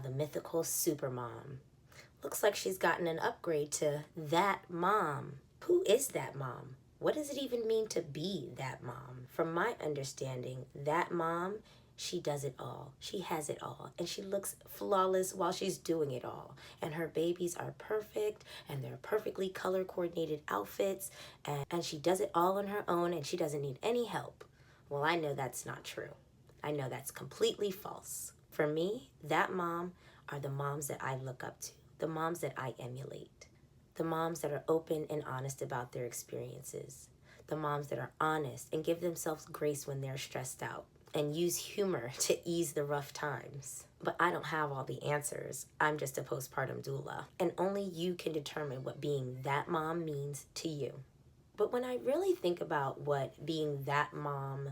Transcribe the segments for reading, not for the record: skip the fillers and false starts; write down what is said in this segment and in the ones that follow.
the mythical supermom. Looks like she's gotten an upgrade to that mom. Who is that mom? What does it even mean to be that mom? From my understanding, that mom, she does it all. She has it all. And she looks flawless while she's doing it all. And her babies are perfect. And they're perfectly color coordinated outfits. And she does it all on her own. And she doesn't need any help. Well, I know that's not true. I know that's completely false. For me, that mom are the moms that I look up to. The moms that I emulate. The moms that are open and honest about their experiences. The moms that are honest and give themselves grace when they're stressed out and use humor to ease the rough times. But I don't have all the answers. I'm just a postpartum doula. And only you can determine what being that mom means to you. But when I really think about what being that mom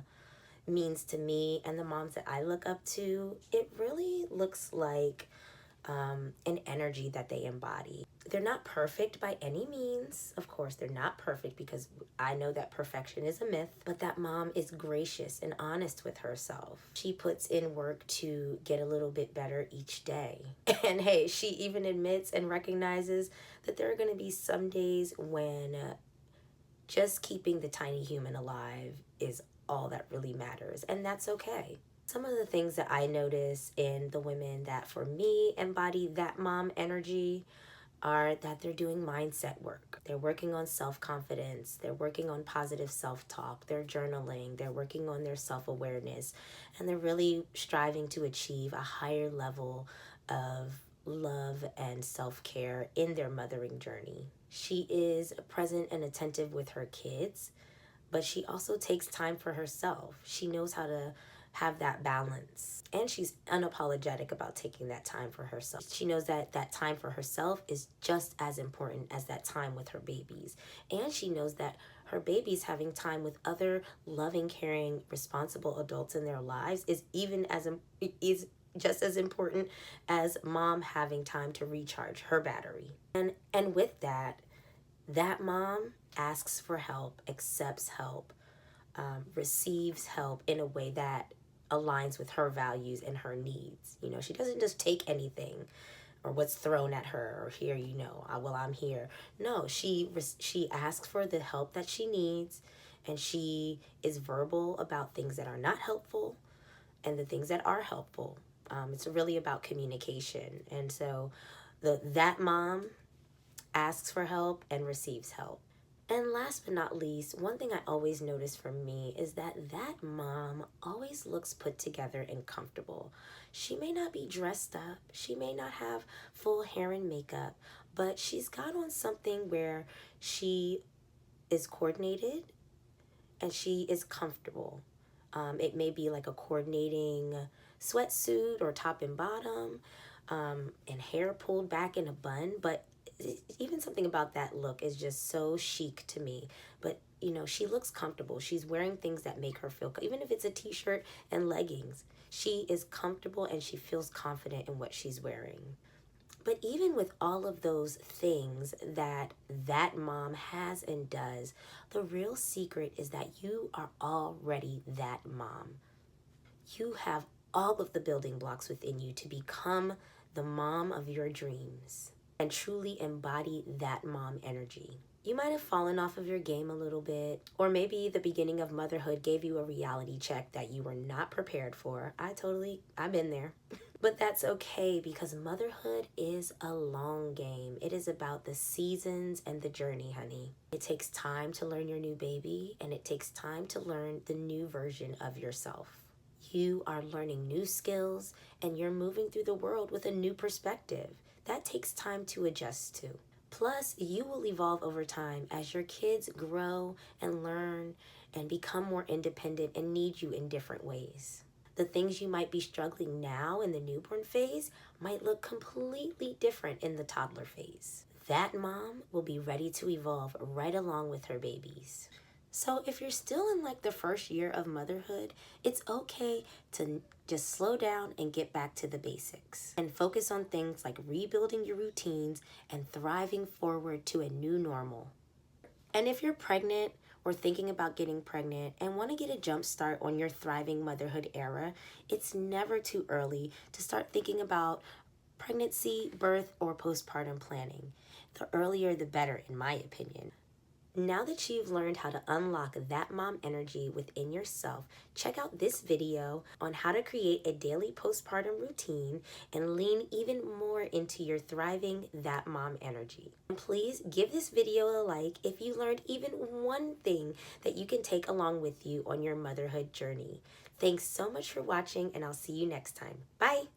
means to me and the moms that I look up to, it really looks like an energy that they embody. They're not perfect by any means. Of course, they're not perfect because I know that perfection is a myth, but that mom is gracious and honest with herself. She puts in work to get a little bit better each day. And hey, she even admits and recognizes that there are going to be some days when just keeping the tiny human alive is all that really matters, and that's okay. Some of the things that I notice in the women that for me embody that mom energy are that they're doing mindset work. They're working on self-confidence. They're working on positive self-talk. They're journaling. They're working on their self-awareness. And they're really striving to achieve a higher level of love and self-care in their mothering journey. She is present and attentive with her kids, but she also takes time for herself. She knows how to have that balance. And she's unapologetic about taking that time for herself. She knows that that time for herself is just as important as that time with her babies. And she knows that her babies having time with other loving, caring, responsible adults in their lives is just as important as mom having time to recharge her battery. And with that mom asks for help, accepts help, receives help in a way that aligns with her values and her needs. You know, she doesn't just take anything or what's thrown at her or here, well, I'm here. No, she asks for the help that she needs, and she is verbal about things that are not helpful and the things that are helpful. It's really about communication. And so that mom asks for help and receives help. And last but not least, one thing I always notice for me is that mom always looks put together and comfortable. She may not be dressed up. She may not have full hair and makeup, but she's got on something where she is coordinated and she is comfortable. It may be like a coordinating sweatsuit or top and bottom, and hair pulled back in a bun, but even something about that look is just so chic to me. But she looks comfortable. She's wearing things that make her feel, even if it's a t-shirt and leggings, she is comfortable and she feels confident in what she's wearing. But even with all of those things that mom has and does, the real secret is that you are already that mom. You have all of the building blocks within you to become the mom of your dreams and truly embody that mom energy. You might have fallen off of your game a little bit, or maybe the beginning of motherhood gave you a reality check that you were not prepared for. I've been there. But that's okay, because motherhood is a long game. It is about the seasons and the journey, honey. It takes time to learn your new baby, and it takes time to learn the new version of yourself. You are learning new skills, and you're moving through the world with a new perspective. That takes time to adjust to. Plus, you will evolve over time as your kids grow and learn and become more independent and need you in different ways. The things you might be struggling now in the newborn phase might look completely different in the toddler phase. That mom will be ready to evolve right along with her babies. So if you're still in like the first year of motherhood, it's okay to just slow down and get back to the basics and focus on things like rebuilding your routines and thriving forward to a new normal. And if you're pregnant or thinking about getting pregnant and want to get a jump start on your thriving motherhood era, it's never too early to start thinking about pregnancy, birth, or postpartum planning. The earlier the better, in my opinion. Now that you've learned how to unlock that mom energy within yourself, check out this video on how to create a daily postpartum routine and lean even more into your thriving that mom energy. And please give this video a like if you learned even one thing that you can take along with you on your motherhood journey. Thanks so much for watching, and I'll see you next time. Bye!